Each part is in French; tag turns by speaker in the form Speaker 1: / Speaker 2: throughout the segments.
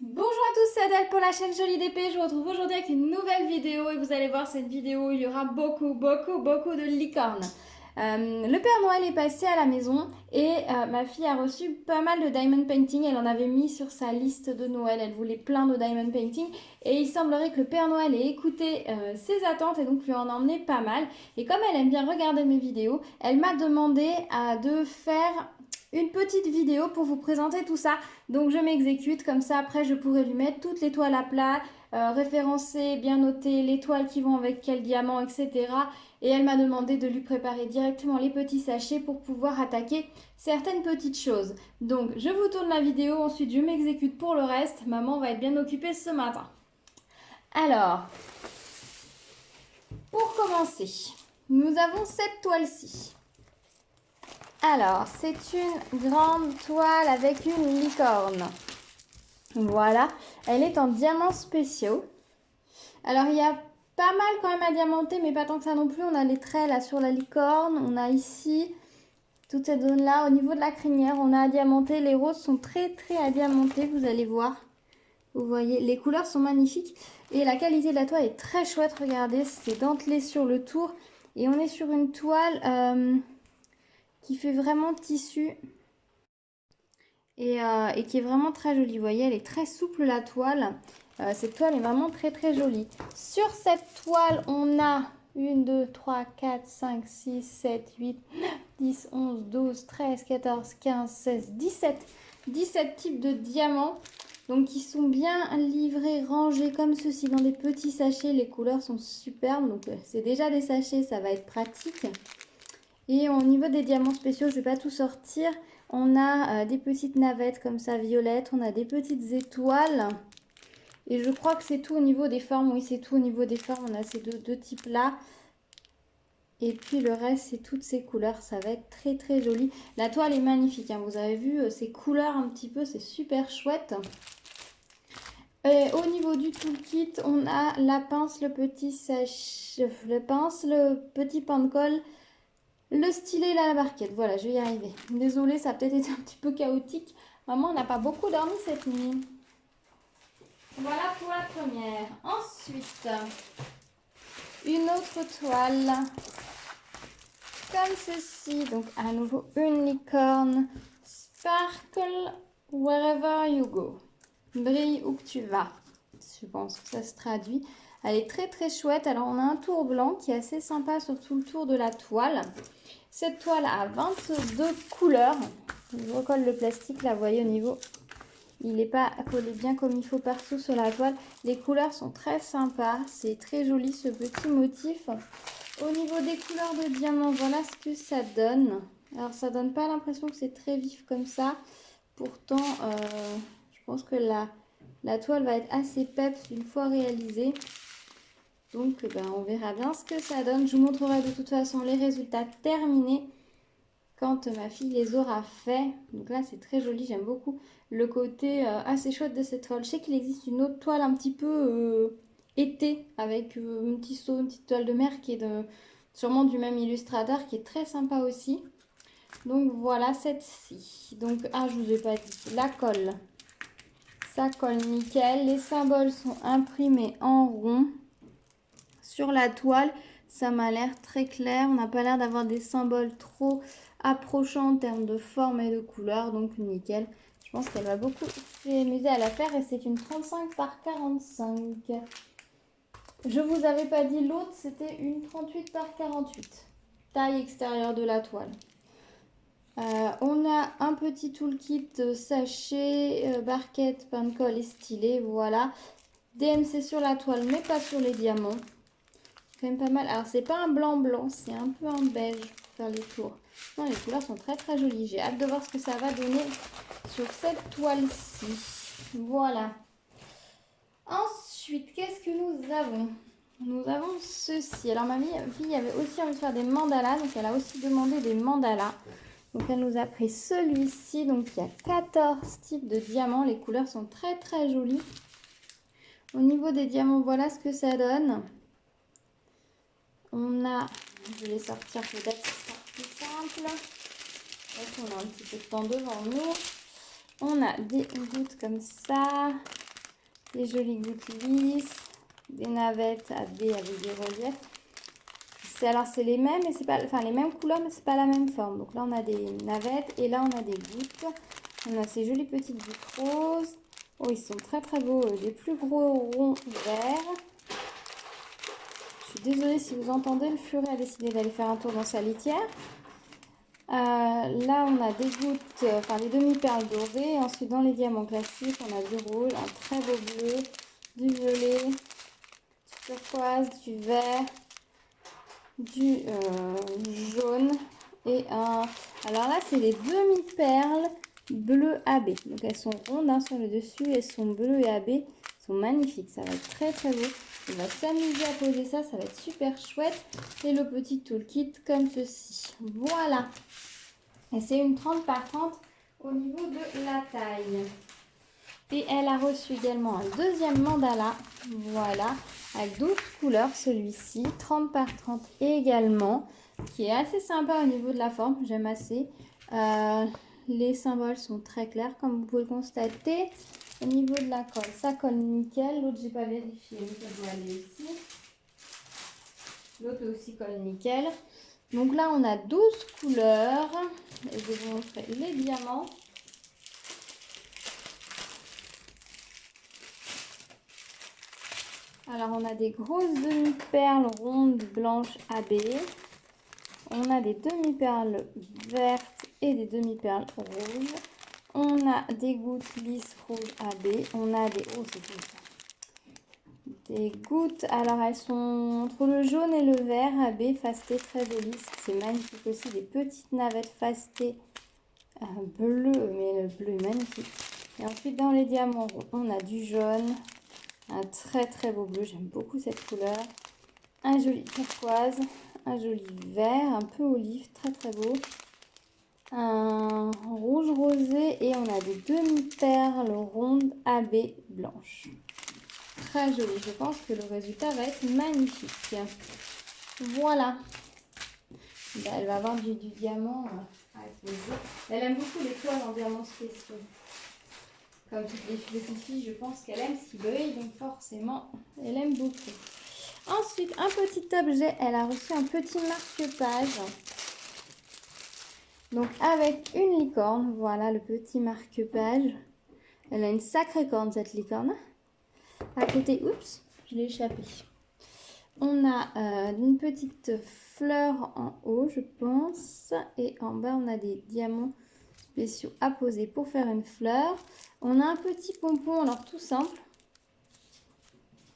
Speaker 1: Bonjour à tous, c'est Adèle pour la chaîne Jolie d'épée. Je vous retrouve aujourd'hui avec une nouvelle vidéo et vous allez voir cette vidéo, il y aura beaucoup de licornes. Le Père Noël est passé à la maison et ma fille a reçu pas mal de diamond painting. Elle en avait mis sur sa liste de Noël, elle voulait plein de diamond painting et il semblerait que le Père Noël ait écouté ses attentes et donc lui en a emmené pas mal. Et comme elle aime bien regarder mes vidéos, elle m'a demandé de faire une petite vidéo pour vous présenter tout ça. Donc je m'exécute, comme ça après je pourrai lui mettre toutes les toiles à plat, référencer, bien noter les toiles qui vont avec quel diamant, etc. Et elle m'a demandé de lui préparer directement les petits sachets pour pouvoir attaquer certaines petites choses. Donc je vous tourne la vidéo, ensuite je m'exécute pour le reste. Maman va être bien occupée ce matin. Alors, pour commencer, nous avons cette toile-ci. Alors, c'est une grande toile avec une licorne. Voilà, elle est en diamants spéciaux. Alors, il y a pas mal quand même à diamanter, mais pas tant que ça non plus. On a les traits là sur la licorne. On a ici toute cette zone-là. Au niveau de la crinière, on a à diamanter. Les roses sont très à diamanter, vous allez voir. Vous voyez, les couleurs sont magnifiques. Et la qualité de la toile est très chouette. Regardez, c'est dentelé sur le tour. Et on est sur une toile qui fait vraiment tissu et qui est vraiment très jolie. Vous voyez, elle est très souple la toile. Cette toile est vraiment très jolie. Sur cette toile, on a 1, 2, 3, 4, 5, 6, 7, 8, 9, 10, 11, 12, 13, 14, 15, 16, 17 types de diamants. Donc qui sont bien livrés, rangés comme ceci dans des petits sachets. Les couleurs sont superbes. Donc c'est déjà des sachets, ça va être pratique. Et au niveau des diamants spéciaux, je ne vais pas tout sortir. On a des petites navettes comme ça, violettes. On a des petites étoiles. Et je crois que c'est tout au niveau des formes. Oui, c'est tout au niveau des formes. On a ces deux types-là. Et puis le reste, c'est toutes ces couleurs. Ça va être très joli. La toile est magnifique, hein. Vous avez vu ces couleurs un petit peu. C'est super chouette. Et au niveau du toolkit, on a la pince, le petit pain de colle. Le stylet, là, la barquette. Voilà, je vais y arriver. Désolée, ça a peut-être été un petit peu chaotique. Maman n'a pas beaucoup dormi cette nuit. Voilà pour la première. Ensuite, une autre toile. Comme ceci. Donc, à nouveau, une licorne. Sparkle wherever you go. Brille où que tu vas. Je pense que ça se traduit. Elle est très chouette. Alors, on a un tour blanc qui est assez sympa sur tout le tour de la toile. Cette toile a 22 couleurs. Je recolle le plastique, là, vous voyez au niveau, il n'est pas collé bien comme il faut partout sur la toile. Les couleurs sont très sympas, c'est très joli ce petit motif. Au niveau des couleurs de diamant, voilà ce que ça donne. Alors ça donne pas l'impression que c'est très vif comme ça. Pourtant, je pense que la toile va être assez peps une fois réalisée. Donc on verra bien ce que ça donne. Je vous montrerai de toute façon les résultats terminés quand ma fille les aura fait. Donc là c'est très joli, j'aime beaucoup le côté assez chouette de cette toile. Je sais qu'il existe une autre toile un petit peu été avec un petit seau, une petite toile de mer qui est sûrement du même illustrateur qui est très sympa aussi. Donc voilà cette-ci. Donc je vous ai pas dit la colle. Ça colle nickel. Les symboles sont imprimés en rond sur la toile. Ça m'a l'air très clair. On n'a pas l'air d'avoir des symboles trop approchants en termes de forme et de couleur. Donc nickel. Je pense qu'elle va beaucoup s'amuser à la faire. Et c'est une 35 par 45. Je vous avais pas dit l'autre. C'était une 38 par 48. Taille extérieure de la toile. On a un petit toolkit sachet, barquette, pain de colle et stylet. Voilà. DMC sur la toile mais pas sur les diamants. Quand même pas mal. Alors c'est pas un blanc, c'est un peu un beige pour faire les tours. Non, les couleurs sont très jolies. J'ai hâte de voir ce que ça va donner sur cette toile-ci. Voilà. Ensuite, qu'est-ce que nous avons? Nous avons ceci. Alors ma fille avait aussi envie de faire des mandalas, donc elle a aussi demandé des mandalas. Donc elle nous a pris celui-ci. Donc il y a 14 types de diamants. Les couleurs sont très jolies. Au niveau des diamants, voilà ce que ça donne. On a, je vais les sortir peut-être, ce sera plus simple. Donc on a un petit peu de temps devant nous. On a des gouttes comme ça. des jolies gouttes lisses, des navettes AB avec des reliefs. Alors c'est les mêmes, mais c'est pas, enfin les mêmes couleurs, mais c'est pas la même forme. Donc là on a des navettes et là on a des gouttes. On a ces jolies petites gouttes roses. Oh, ils sont très très beaux, des plus gros ronds verts. Je suis désolée si vous entendez, le furet a décidé d'aller faire un tour dans sa litière. Là on a des gouttes, enfin des demi-perles dorées. Ensuite dans les diamants classiques, on a du rouge, un très beau bleu, du violet, du turquoise, du vert, du jaune et un... Alors là, c'est les demi-perles bleu AB. Donc elles sont rondes hein, sur le dessus, elles sont bleues et AB. Elles sont magnifiques, ça va être très très beau. On va s'amuser à poser ça, ça va être super chouette. Et le petit toolkit comme ceci. Voilà. Et c'est une 30 par 30 au niveau de la taille. Et elle a reçu également un deuxième mandala. Voilà. Avec 12 couleurs celui-ci. 30 par 30 également. Qui est assez sympa au niveau de la forme. J'aime assez. Les symboles sont très clairs comme vous pouvez le constater. Au niveau de la colle, ça colle nickel. L'autre, j'ai pas vérifié, mais ça doit aller aussi. L'autre aussi colle nickel. Donc là, on a 12 couleurs. Et je vais vous montrer les diamants. Alors, on a des grosses demi-perles rondes blanches AB. On a des demi-perles vertes et des demi-perles rouges. On a des gouttes lisses rouges AB. On a des... Oh, c'est tout ça. Des gouttes. Alors, elles sont entre le jaune et le vert AB, fasté, très joli. C'est magnifique aussi. Des petites navettes fastées bleues, mais le bleu est magnifique. Et ensuite, dans les diamants, on a du jaune. Un très très beau bleu. J'aime beaucoup cette couleur. Un joli turquoise. Un joli vert, un peu olive, très très beau. Un rouge rosé et on a des demi-perles rondes AB blanches. Très joli, je pense que le résultat va être magnifique. Voilà. Là, elle va avoir du diamant avec plaisir. Elle aime beaucoup les toiles en diamants spéciaux. Comme toutes les petites filles, je pense qu'elle aime ce qui brille, donc forcément, elle aime beaucoup. Ensuite, un petit objet, elle a reçu un petit marque-page. Donc, avec une licorne, voilà le petit marque-page. Elle a une sacrée corne, cette licorne. À côté, oups, je l'ai échappé. On a une petite fleur en haut, je pense. Et en bas, on a des diamants spéciaux à poser pour faire une fleur. On a un petit pompon, alors tout simple.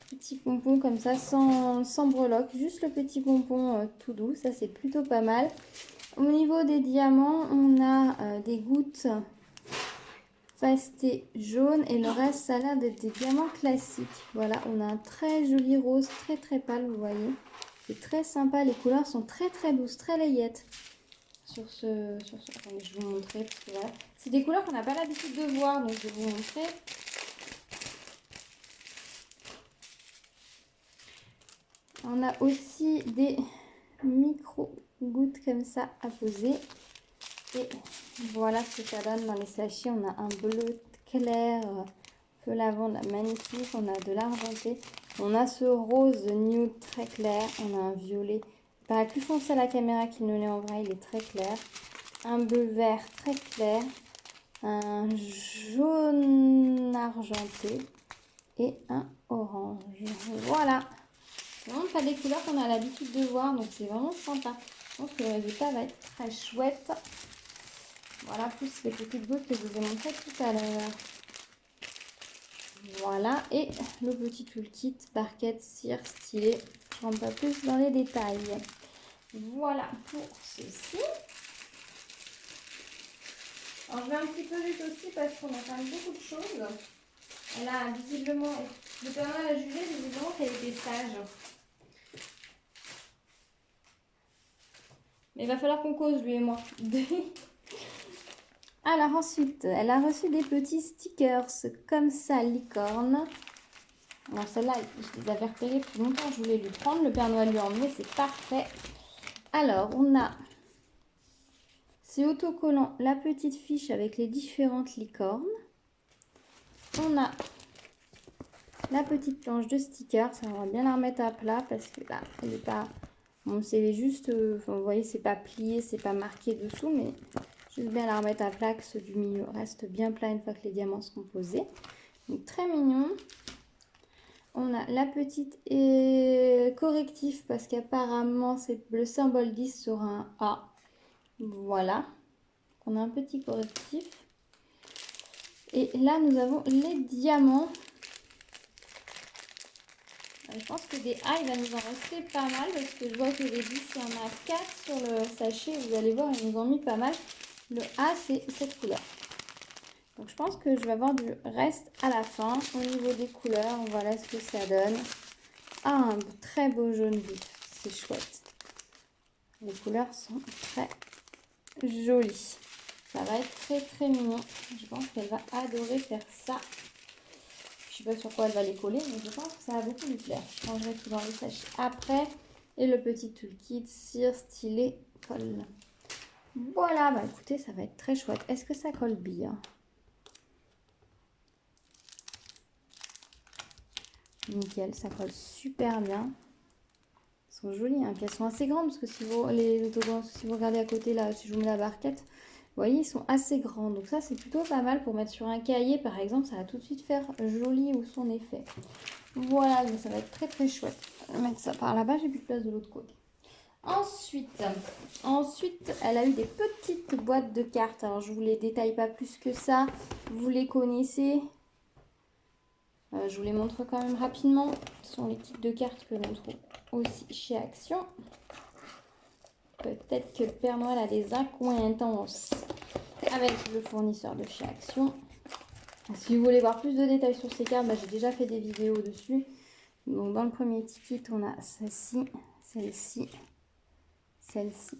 Speaker 1: Petit pompon comme ça, sans breloque. Juste le petit pompon tout doux, ça c'est plutôt pas mal. Au niveau des diamants, on a des gouttes fastées jaunes et le reste, ça a l'air d'être des diamants classiques. Voilà, on a un très joli rose, très très pâle, vous voyez. C'est très sympa, les couleurs sont très très douces, très layettes. Attendez, je vais vous montrer. Voilà. C'est des couleurs qu'on n'a pas l'habitude de voir, donc je vais vous montrer. On a aussi des micro-gouttes comme ça à poser. Et voilà ce que ça donne dans les sachets. On a un bleu clair, peu lavande, magnifique. On a de l'argenté. On a ce rose nude très clair. On a un violet, pas plus foncé à la caméra qu'il ne l'est en vrai. Il est très clair. Un bleu vert très clair. Un jaune argenté. Et un orange. Voilà. C'est vraiment pas des couleurs qu'on a l'habitude de voir. Donc c'est vraiment sympa. Je pense que le résultat va être très chouette. Voilà, plus les petites gouttes que je vous ai montrées tout à l'heure. Voilà, et le petit toolkit parquet cire stylé. Je ne rentre pas plus dans les détails. Voilà pour ceci. Alors je vais un petit peu vite aussi parce qu'on a quand même beaucoup de choses. Elle a visiblement, le Père Noël a jugé visiblement qu'elle était sage. Mais il va falloir qu'on cause lui et moi. Alors ensuite, elle a reçu des petits stickers comme ça, licorne. Alors celle-là, je les avais repérés depuis longtemps, je voulais lui prendre. Le Père Noël lui a emmené, c'est parfait. Alors, on a, c'est autocollant, la petite fiche avec les différentes licornes. On a la petite planche de sticker. Ça, on va bien la remettre à plat parce que là, elle n'est pas... Bon, c'est juste... vous voyez, c'est pas plié, c'est pas marqué dessous, mais juste bien la remettre à plat, que ceux du milieu restent bien plats une fois que les diamants seront posés. Donc, très mignon. On a la petite correctif parce qu'apparemment, c'est le symbole 10 sur un A. Voilà. On a un petit correctif. Et là, nous avons les diamants. Je pense que des A, il va nous en rester pas mal parce que je vois que les 10, il y en a 4 sur le sachet. Vous allez voir, ils nous ont mis pas mal. Le A, c'est cette couleur. Donc, je pense que je vais avoir du reste à la fin. Au niveau des couleurs, voilà ce que ça donne. Ah, un très beau jaune vif. C'est chouette. Les couleurs sont très jolies. Ça va être très très mignon. Je pense qu'elle va adorer faire ça. Je ne sais pas sur quoi elle va les coller, mais je pense que ça va beaucoup lui plaire. Je changerai tout dans le sachet après. Et le petit toolkit, cire, stylet, colle. Voilà, bah écoutez, ça va être très chouette. Est-ce que ça colle bien? Nickel, ça colle super bien. Elles sont jolies, hein. Elles sont assez grandes parce que si vous, si vous regardez à côté là, si je vous mets la barquette, vous voyez, ils sont assez grands. Donc ça, c'est plutôt pas mal pour mettre sur un cahier, par exemple. Ça va tout de suite faire joli ou son effet. Voilà, donc ça va être très très chouette. Je vais mettre ça par là-bas, j'ai plus de place de l'autre côté. Ensuite, elle a eu des petites boîtes de cartes. Alors, je vous les détaille pas plus que ça. Vous les connaissez. Je vous les montre quand même rapidement. Ce sont les types de cartes que l'on trouve aussi chez Action. Peut-être que le Père Noël a des accointances avec le fournisseur de chez Action. Si vous voulez voir plus de détails sur ces cartes, j'ai déjà fait des vidéos dessus. Donc dans le premier ticket, on a celle-ci, celle-ci, celle-ci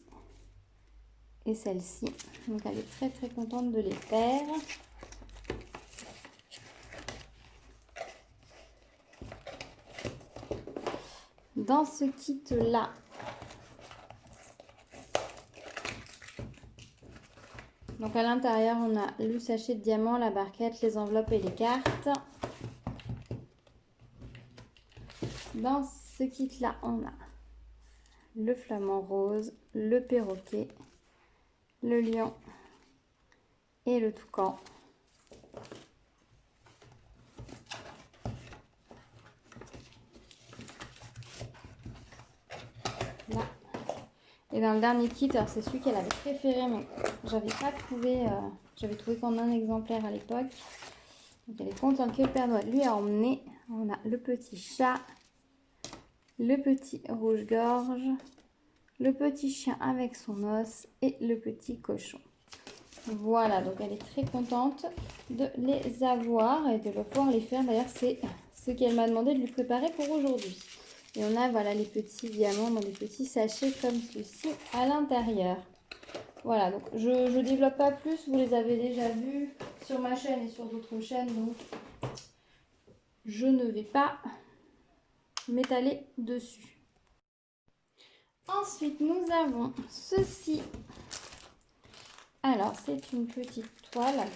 Speaker 1: et celle-ci. Donc elle est très très contente de les faire. Dans ce kit-là, donc à l'intérieur, on a le sachet de diamants, la barquette, les enveloppes et les cartes. Dans ce kit-là, on a le flamant rose, le perroquet, le lion et le toucan. Là. Et dans le dernier kit, alors c'est celui qu'elle avait préféré, mais j'avais pas trouvé, j'avais trouvé qu'en un exemplaire à l'époque. Donc elle est contente que le Père Noël lui a emmené. On a le petit chat, le petit rouge-gorge, le petit chien avec son os et le petit cochon. Voilà, donc elle est très contente de les avoir et de pouvoir les faire. D'ailleurs, c'est ce qu'elle m'a demandé de lui préparer pour aujourd'hui. Et on a voilà les petits diamants dans des petits sachets comme ceci à l'intérieur. Voilà, donc je ne développe pas plus, vous les avez déjà vus sur ma chaîne et sur d'autres chaînes, donc je ne vais pas m'étaler dessus. Ensuite, nous avons ceci. Alors, c'est une petite toile.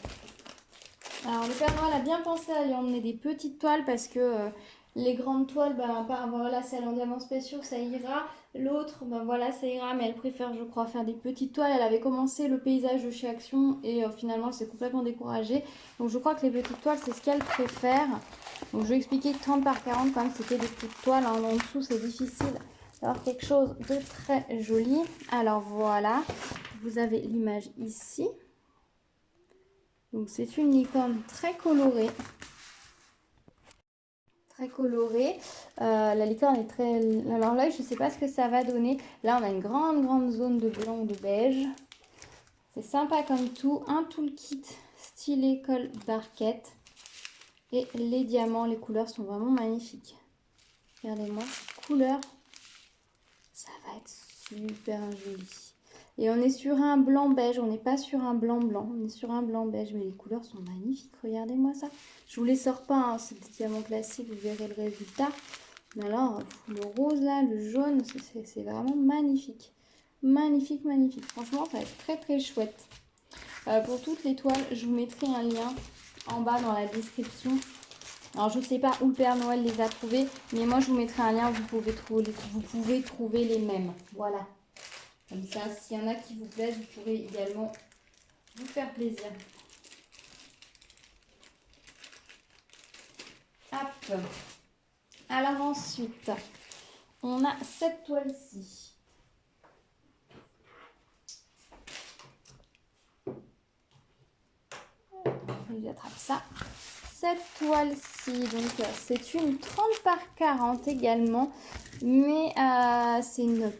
Speaker 1: Alors, le Père Noël a bien pensé à lui emmener des petites toiles parce que les grandes toiles, voilà, celle en diamants spéciaux, ça ira. L'autre, voilà, ça ira, mais elle préfère, je crois, faire des petites toiles. Elle avait commencé le paysage de chez Action et finalement, elle s'est complètement découragée. Donc, je crois que les petites toiles, c'est ce qu'elle préfère. Donc, je vais expliquer que 30 par 40, quand même, c'était des petites toiles. Hein. En dessous, c'est difficile d'avoir quelque chose de très joli. Alors, voilà. Vous avez l'image ici. Donc, c'est une licorne très colorée. Très colorée. La licorne est très... Alors là, je ne sais pas ce que ça va donner. Là, on a une grande zone de blanc ou de beige. C'est sympa comme tout. Un toolkit stylet colle barquette. Et les diamants, les couleurs sont vraiment magnifiques. Regardez-moi, ces couleurs. Ça va être super joli. Et on est sur un blanc beige, on n'est pas sur un blanc blanc, on est sur un blanc beige, mais les couleurs sont magnifiques, regardez-moi ça. Je vous les sors pas, hein, c'est des diamants classiques, vous verrez le résultat. Mais alors, le rose là, le jaune, c'est vraiment magnifique. Magnifique, magnifique. Franchement, ça va être très très chouette. Pour toutes les toiles, je vous mettrai un lien en bas dans la description Alors, je ne sais pas où le Père Noël les a trouvés, mais moi, je vous mettrai un lien, vous pouvez trouver les mêmes. Voilà. Comme ça, s'il y en a qui vous plaisent, vous pourrez également vous faire plaisir. Hop. Alors ensuite, on a cette toile-ci. Je attrape ça. Cette toile-ci, donc c'est une 30 par 40 également, mais c'est une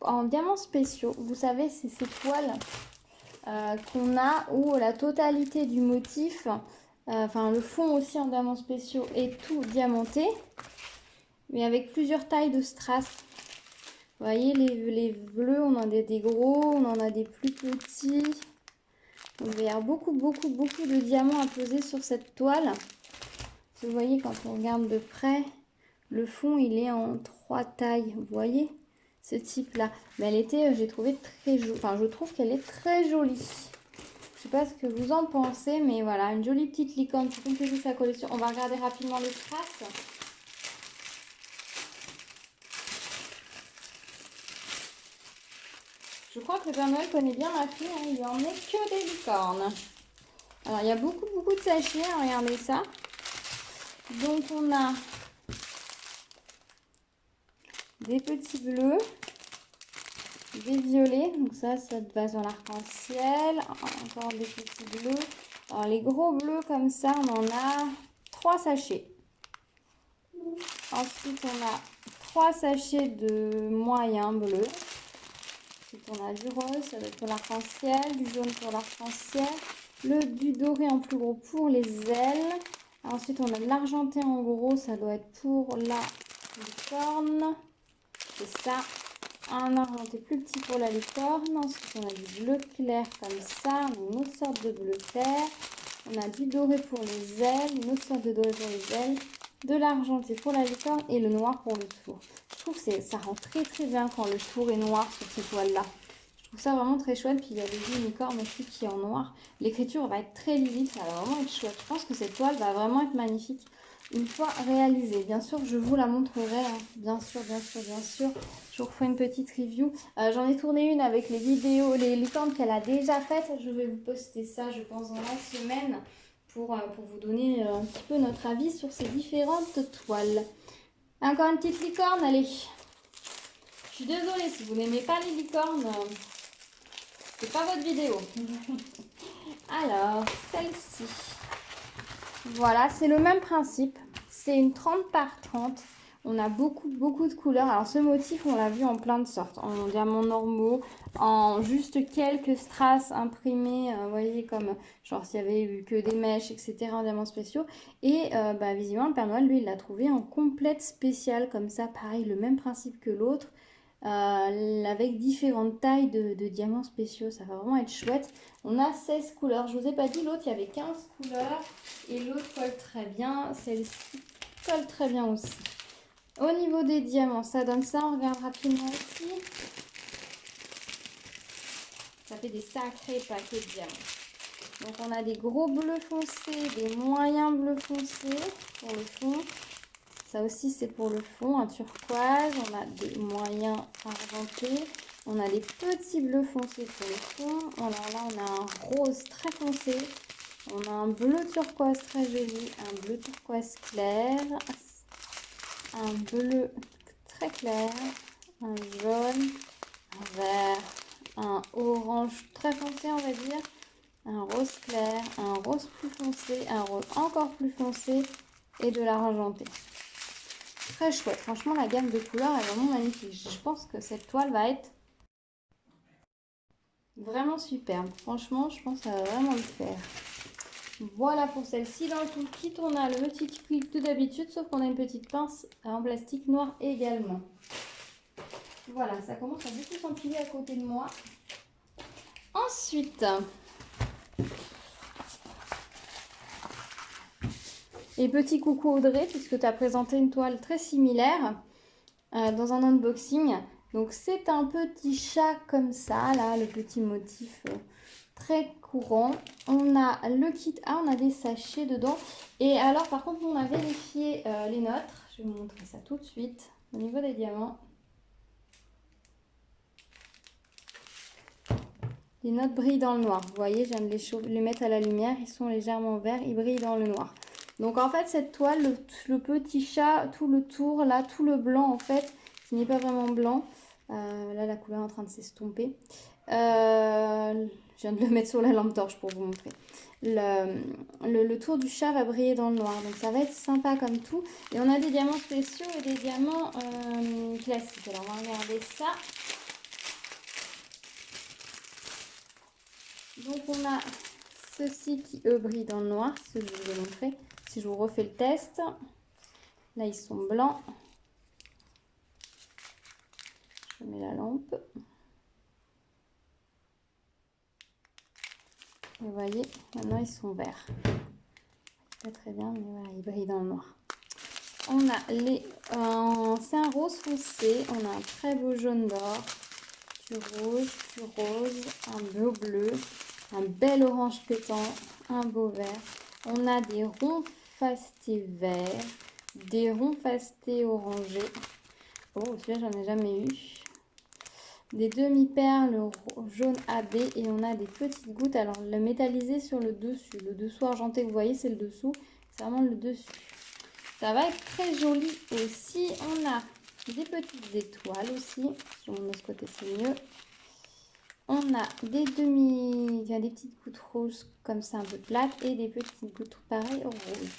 Speaker 1: en diamants spéciaux. Vous savez, c'est ces toiles qu'on a où la totalité du motif, enfin le fond aussi en diamants spéciaux est tout diamanté, mais avec plusieurs tailles de strass. Vous voyez, les bleus, on en a des gros, on en a des plus petits. Donc, il va y avoir beaucoup de diamants à poser sur cette toile. Vous voyez, quand on regarde de près, le fond, il est en 3 tailles. Vous voyez, ce type-là. Mais elle était, j'ai trouvé très jolie. Enfin, je trouve qu'elle est très jolie. Je sais pas ce que vous en pensez, mais voilà, une jolie petite licorne pour compléter sa collection. On va regarder rapidement les strass. Je crois que le Père Noël connaît bien ma fille, hein, il lui en est que des licornes. Alors, il y a beaucoup de sachets, hein, regardez ça. Donc, on a des petits bleus, des violets. Donc, ça va sur l'arc-en-ciel. Encore des petits bleus. Alors, les gros bleus, comme ça, on en a 3 sachets. Ensuite, on a 3 sachets de moyens bleus. Ensuite, on a du rose, ça va être pour l'arc-en-ciel, du jaune pour l'arc-en-ciel, du doré en plus gros pour les ailes. Ensuite, on a de l'argenté en gros, ça doit être pour la licorne. C'est ça, un argenté plus petit pour la licorne. Ensuite, on a du bleu clair comme ça, une autre sorte de bleu clair. On a du doré pour les ailes, une autre sorte de doré pour les ailes, de l'argenté pour la licorne et le noir pour le tour. Je trouve que ça rend très bien quand le tour est noir sur ces toiles-là. Je trouve ça vraiment très chouette. Puis il y a des unicornes aussi qui est en noir. L'écriture va être très lisible, ça va vraiment être chouette. Je pense que cette toile va vraiment être magnifique une fois réalisée. Bien sûr, je vous la montrerai, hein. Bien sûr. Je vous referai une petite review. J'en ai tourné une avec les vidéos, les licornes qu'elle a déjà faites. Je vais vous poster ça, je pense, dans la semaine pour vous donner un petit peu notre avis sur ces différentes toiles. Encore une petite licorne, allez. Je suis désolée si vous n'aimez pas les licornes, c'est pas votre vidéo. Alors, celle-ci. Voilà, c'est le même principe. C'est une 30 par 30. On a beaucoup de couleurs. Alors, ce motif, on l'a vu en plein de sortes. En diamants normaux, en juste quelques strass imprimés. Vous voyez, comme genre s'il y avait eu que des mèches, etc. en diamants spéciaux. Et visiblement, le Père Noël, lui, il l'a trouvé en complète spéciale. Comme ça, pareil, le même principe que l'autre. Avec différentes tailles de diamants spéciaux. Ça va vraiment être chouette. On a 16 couleurs. Je vous ai pas dit, l'autre, il y avait 15 couleurs. Et l'autre colle très bien. Celle-ci colle très bien aussi. Au niveau des diamants, ça donne ça. On regarde rapidement ici. Ça fait des sacrés paquets de diamants. Donc, on a des gros bleus foncés, des moyens bleus foncés pour le fond. Ça aussi, c'est pour le fond, un turquoise. On a des moyens argentés. On a des petits bleus foncés pour le fond. Alors là, on a un rose très foncé. On a un bleu turquoise très joli. Un bleu turquoise clair. Un bleu très clair. Un jaune. Un vert. Un orange très foncé, on va dire. Un rose clair. Un rose plus foncé. Un rose encore plus foncé. Et de l'argenté. Très chouette. Franchement, la gamme de couleurs est vraiment magnifique. Je pense que cette toile va être vraiment superbe. Franchement, je pense que ça va vraiment le faire. Voilà pour celle-ci. Dans le toolkit, on a le petit clip tout d'habitude, sauf qu'on a une petite pince en plastique noir également. Voilà, ça commence à beaucoup s'empiler à côté de moi. Ensuite... Et petit coucou Audrey, puisque tu as présenté une toile très similaire dans un unboxing. Donc c'est un petit chat comme ça, là, le petit motif très courant. On a le kit A, on a des sachets dedans. Et alors, par contre, on a vérifié les nôtres. Je vais vous montrer ça tout de suite. Au niveau des diamants. Les notes brillent dans le noir. Vous voyez, je viens de les mettre à la lumière. Ils sont légèrement verts. Ils brillent dans le noir. Donc, en fait, cette toile, le petit chat, tout le tour, là, tout le blanc, en fait, qui n'est pas vraiment blanc. Là, la couleur est en train de s'estomper. Je viens de le mettre sur la lampe torche pour vous montrer. Le tour du chat va briller dans le noir. Donc, ça va être sympa comme tout. Et on a des diamants spéciaux et des diamants classiques. Alors, on va regarder ça. Donc, on a ceux-ci qui, eux, brillent dans le noir. Ce que je vous ai montré. Si je vous refais le test. Là, ils sont blancs. Je mets la lampe. Vous voyez, maintenant ils sont verts. Pas très bien, mais voilà, ils brillent dans le noir. On a les... c'est un rose foncé. On a un très beau jaune d'or. Du rose, un beau bleu, un bel orange pétant, un beau vert. On a des ronds fastés verts, des ronds fastés orangés. Oh, celui-là, j'en ai jamais eu. Des demi-perles jaune AB et on a des petites gouttes. Alors, le métallisé sur le dessus. Le dessous argenté, vous voyez, c'est le dessous. C'est vraiment le dessus. Ça va être très joli aussi. On a des petites étoiles aussi. Si on met de ce côté, c'est mieux. On a des des petites gouttes roses comme ça, un peu plates. Et des petites gouttes pareilles roses.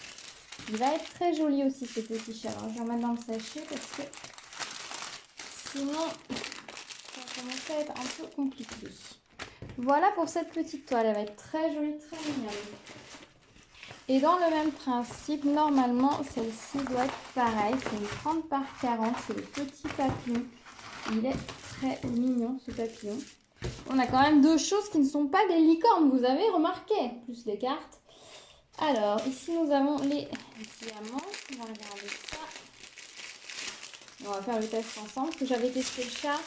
Speaker 1: Il va être très joli aussi, ce petit chat. Alors, je vais en mettre dans le sachet parce que sinon... ça commence à être un peu compliqué. Voilà pour cette petite toile. Elle va être très jolie, très mignonne. Et dans le même principe, normalement, celle-ci doit être pareille. C'est une 30 par 40. C'est le petit papillon. Il est très mignon, ce papillon. On a quand même deux choses qui ne sont pas des licornes. Vous avez remarqué, plus les cartes. Alors, ici, nous avons les diamants. On va regarder ça. On va faire le test ensemble. Parce que j'avais testé le chat.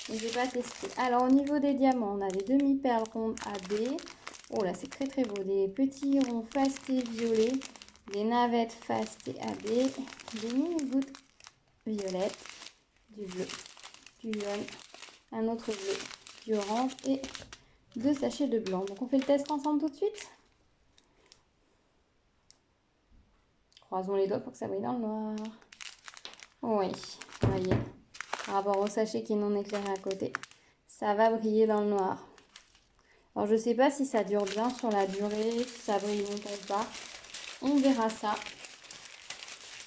Speaker 1: Je n'ai pas testé. Alors, au niveau des diamants, on a des demi-perles rondes AB. Oh là, c'est très très beau. Des petits ronds fastés violets. Des navettes fastées AB. Des mini-gouttes violettes. Du bleu. Du jaune. Un autre bleu. Du orange. Et deux sachets de blanc. Donc, on fait le test ensemble tout de suite. Croisons les doigts pour que ça brille dans le noir. Oui, voyez. Par rapport au sachet qui est non éclairé à côté, ça va briller dans le noir. Alors, je ne sais pas si ça dure bien sur la durée, si ça brille longtemps ou pas. On verra ça.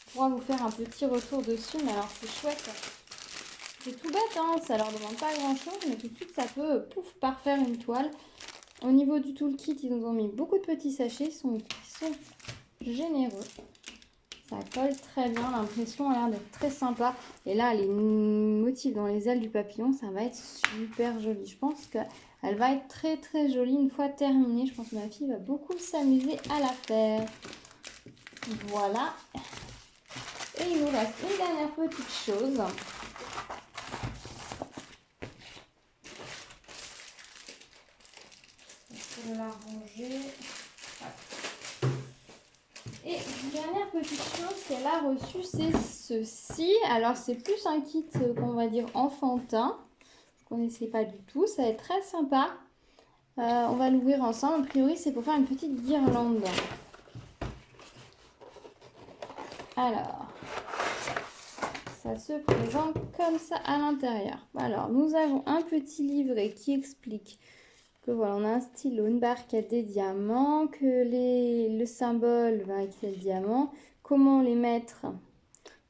Speaker 1: On pourra vous faire un petit retour dessus, mais alors c'est chouette. C'est tout bête, hein, ça leur demande pas grand-chose, mais tout de suite, ça peut, pouf, parfaire une toile. Au niveau du toolkit, ils nous ont mis beaucoup de petits sachets, ils sont généreux. Ça colle très bien, l'impression a l'air d'être très sympa. Et là, les motifs dans les ailes du papillon, ça va être super joli. Je pense qu'elle va être très très jolie une fois terminée. Je pense que ma fille va beaucoup s'amuser à la faire. Voilà. Et il nous reste une dernière petite chose. Je vais la ranger. Et dernière petite chose qu'elle a reçu, c'est ceci. Alors, c'est plus un kit qu'on va dire enfantin. Je ne connaissais pas du tout. Ça va être très sympa. On va l'ouvrir ensemble. A priori, c'est pour faire une petite guirlande. Alors, ça se présente comme ça à l'intérieur. Alors, nous avons un petit livret qui explique que voilà, on a un stylo, une barquette, des diamants, que le symbole qui est le diamant, comment les mettre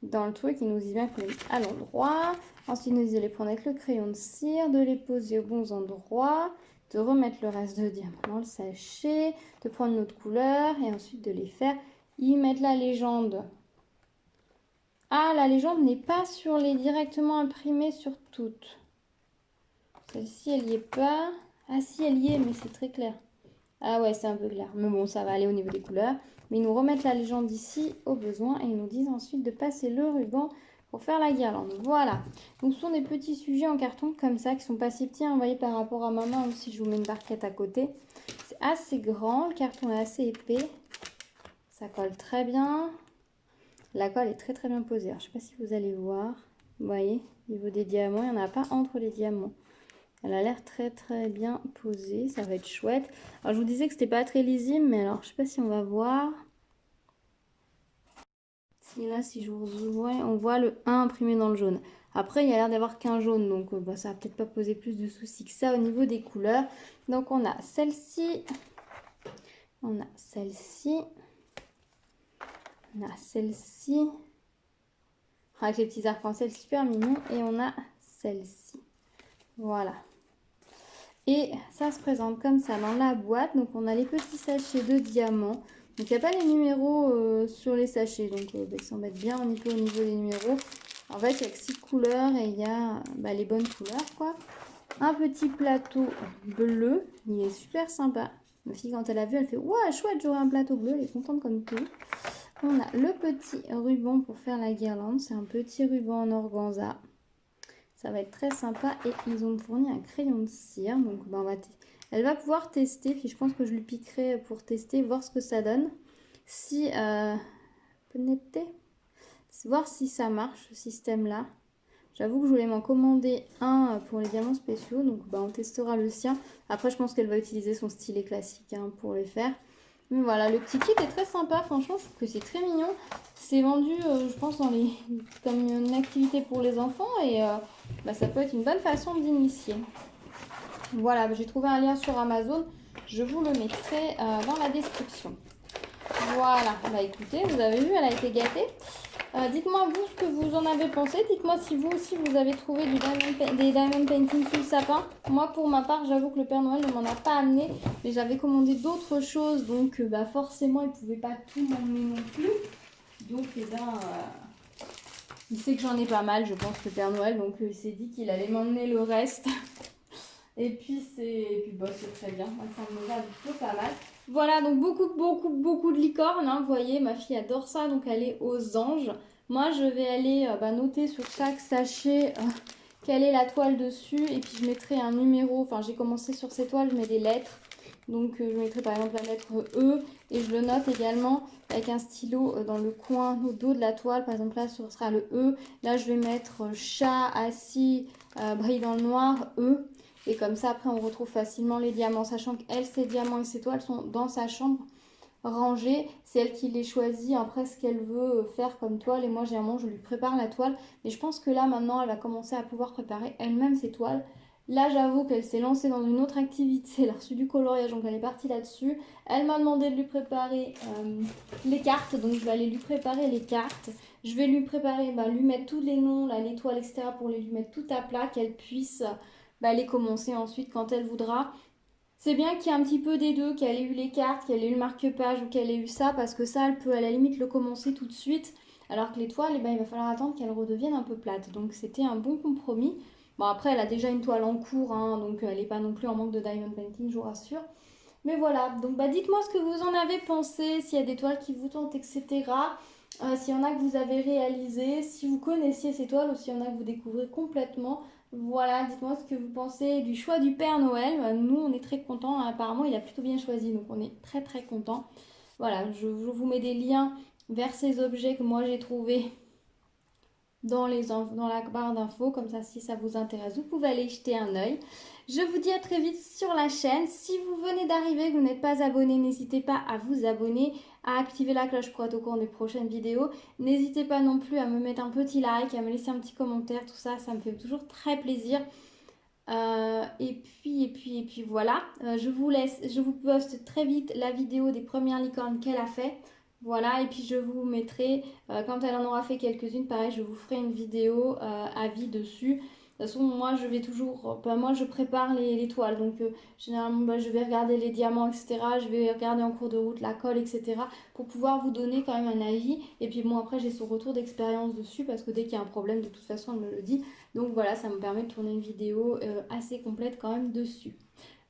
Speaker 1: dans le truc. Il nous dit bien qu'on les met à l'endroit. Ensuite, il nous dit de les prendre avec le crayon de cire, de les poser aux bons endroits, de remettre le reste de diamants dans le sachet, de prendre une autre couleur et ensuite de les faire. Y mettre la légende. Ah, la légende n'est pas directement imprimée sur toutes. Celle-ci, elle n'y est pas. Ah si, elle y est, mais c'est très clair. Ah ouais, c'est un peu clair. Mais bon, ça va aller au niveau des couleurs. Mais ils nous remettent la légende ici au besoin. Et ils nous disent ensuite de passer le ruban pour faire la guirlande. Voilà. Donc ce sont des petits sujets en carton comme ça qui sont pas si petits. Vous voyez, par rapport à ma main, si je vous mets une barquette à côté. C'est C'est assez grand, le carton est assez épais. Ça colle très bien. La colle est très très bien posée. Alors, je ne sais pas si vous allez voir. Vous voyez, au niveau des diamants, il n'y en a pas entre les diamants. Elle a l'air très très bien posée. Ça va être chouette. Alors, je vous disais que c'était pas très lisible, mais alors, je ne sais pas si on va voir. Là, si je vous vois, on voit le 1 imprimé dans le jaune. Après, il y a l'air d'avoir qu'un jaune, donc ça va peut-être pas poser plus de soucis que ça au niveau des couleurs. Donc, on a celle-ci. On a celle-ci. On a celle-ci. Avec les petits arcs-en-ciel super mignons. Et on a celle-ci. Voilà. Et ça se présente comme ça dans la boîte. Donc, on a les petits sachets de diamants. Donc, il n'y a pas les numéros sur les sachets. Donc, ils s'embêtent bien au niveau des numéros. En fait, il n'y a que 6 couleurs et il y a les bonnes couleurs, quoi. Un petit plateau bleu. Il est super sympa. Ma fille, quand elle a vu, elle fait « Ouais, chouette, j'aurai un plateau bleu. » Elle est contente comme tout. On a le petit ruban pour faire la guirlande. C'est un petit ruban en organza. Ça va être très sympa. Et ils ont fourni un crayon de cire. Donc, elle va pouvoir tester. Puis, je pense que je lui piquerai pour tester, voir ce que ça donne. Si... voir si ça marche, ce système-là. J'avoue que je voulais m'en commander un pour les diamants spéciaux. Donc, on testera le sien. Après, je pense qu'elle va utiliser son stylet classique pour les faire. Mais voilà, le petit kit est très sympa. Franchement, je trouve que c'est très mignon. C'est vendu, je pense, comme une activité pour les enfants. Et ça peut être une bonne façon d'initier. Voilà, j'ai trouvé un lien sur Amazon. Je vous le mettrai dans la description. Voilà, écoutez, vous avez vu, elle a été gâtée. Dites-moi vous ce que vous en avez pensé. Dites-moi si vous aussi vous avez trouvé des diamond painting sous le sapin. Moi pour ma part j'avoue que le Père Noël ne m'en a pas amené. Mais j'avais commandé d'autres choses. Donc forcément il ne pouvait pas tout m'emmener non plus. Donc il sait que j'en ai pas mal je pense le Père Noël. Donc il s'est dit qu'il allait m'emmener le reste. Et puis c'est très bien. Moi ça me va plutôt pas mal. Voilà, donc beaucoup de licornes. Vous voyez, ma fille adore ça, donc elle est aux anges. Moi, je vais aller noter sur chaque sachet quelle est la toile dessus. Et puis, je mettrai un numéro. Enfin, j'ai commencé sur ces toiles, je mets des lettres. Donc, je mettrai par exemple la lettre E. Et je le note également avec un stylo dans le coin, au dos de la toile. Par exemple, là, ce sera le E. Là, je vais mettre chat, assis, brille dans le noir, E. Et comme ça, après, on retrouve facilement les diamants, sachant qu'elle, ses diamants et ses toiles sont dans sa chambre rangées. C'est elle qui les choisit après ce qu'elle veut faire comme toile. Et moi, généralement, je lui prépare la toile. Mais je pense que là, maintenant, elle va commencer à pouvoir préparer elle-même ses toiles. Là, j'avoue qu'elle s'est lancée dans une autre activité. Elle a reçu du coloriage, donc elle est partie là-dessus. Elle m'a demandé de lui préparer les cartes. Donc, je vais aller lui préparer les cartes. Je vais lui préparer, lui mettre tous les noms, là, les toiles, etc. pour lui mettre tout à plat, qu'elle puisse... les commencer ensuite quand elle voudra. C'est bien qu'il y ait un petit peu des deux, qu'elle ait eu les cartes, qu'elle ait eu le marque-page ou qu'elle ait eu ça, parce que ça, elle peut à la limite le commencer tout de suite, alors que les toiles, il va falloir attendre qu'elles redeviennent un peu plates. Donc c'était un bon compromis. Bon, après, elle a déjà une toile en cours, donc elle n'est pas non plus en manque de diamond painting, je vous rassure. Mais voilà, donc dites-moi ce que vous en avez pensé, s'il y a des toiles qui vous tentent, etc. S'il y en a que vous avez réalisé, si vous connaissiez ces toiles ou s'il y en a que vous découvrez complètement. Voilà, dites-moi ce que vous pensez du choix du Père Noël. Nous, on est très contents. Apparemment, il a plutôt bien choisi, donc on est très très contents. Voilà, je vous mets des liens vers ces objets que moi j'ai trouvés dans la barre d'infos. Comme ça, si ça vous intéresse, vous pouvez aller jeter un œil. Je vous dis à très vite sur la chaîne. Si vous venez d'arriver, que vous n'êtes pas abonné, n'hésitez pas à vous abonner, à activer la cloche pour être au courant des prochaines vidéos. N'hésitez pas non plus à me mettre un petit like, à me laisser un petit commentaire, tout ça, ça me fait toujours très plaisir. Et puis voilà, je vous laisse, je vous poste très vite la vidéo des premières licornes qu'elle a fait. Voilà, et puis je vous mettrai, quand elle en aura fait quelques-unes, pareil, je vous ferai une vidéo avis dessus. De toute façon, moi, je vais toujours, moi, je prépare les toiles. Donc, généralement, je vais regarder les diamants, etc. Je vais regarder en cours de route la colle, etc. pour pouvoir vous donner quand même un avis. Et puis, bon, après, j'ai son retour d'expérience dessus parce que dès qu'il y a un problème, de toute façon, elle me le dit. Donc, voilà, ça me permet de tourner une vidéo assez complète quand même dessus.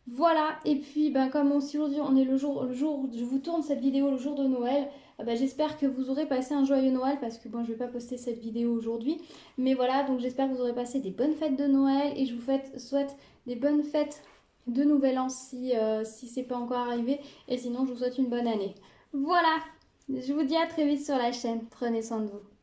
Speaker 1: Voilà, et puis comme aujourd'hui on est le jour, je vous tourne cette vidéo le jour de Noël, j'espère que vous aurez passé un joyeux Noël parce que bon, je vais pas poster cette vidéo aujourd'hui. Mais voilà, donc j'espère que vous aurez passé des bonnes fêtes de Noël et je vous souhaite des bonnes fêtes de Nouvel An si c'est pas encore arrivé. Et sinon, je vous souhaite une bonne année. Voilà, je vous dis à très vite sur la chaîne. Prenez soin de vous.